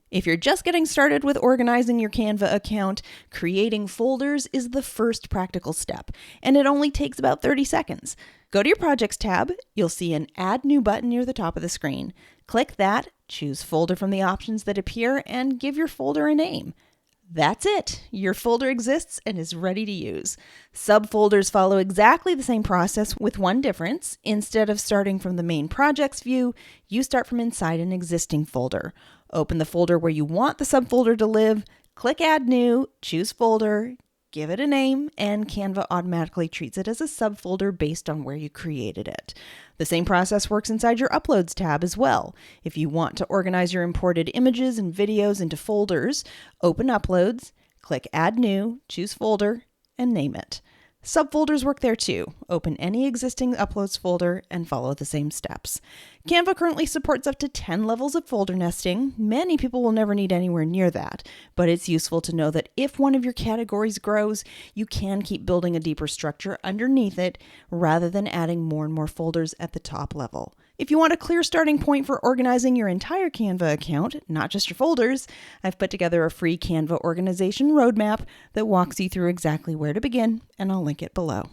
If you're just getting started with organizing your Canva account, creating folders is the first practical step, and it only takes about 30 seconds. Go to your Projects tab, you'll see an Add New button near the top of the screen. Click that, choose Folder from the options that appear, and give your folder a name. That's it. Your folder exists and is ready to use. Subfolders follow exactly the same process with one difference. Instead of starting from the main projects view, you start from inside an existing folder. Open the folder where you want the subfolder to live, click Add New, choose Folder, give it a name, and Canva automatically treats it as a subfolder based on where you created it. The same process works inside your Uploads tab as well. If you want to organize your imported images and videos into folders, open Uploads, click Add New, choose Folder, and name it. Subfolders work there too. Open any existing Uploads folder and follow the same steps. Canva currently supports up to 10 levels of folder nesting. Many people will never need anywhere near that, but it's useful to know that if one of your categories grows, you can keep building a deeper structure underneath it rather than adding more and more folders at the top level. If you want a clear starting point for organizing your entire Canva account, not just your folders, I've put together a free Canva Organization Roadmap that walks you through exactly where to begin, and I'll link it below.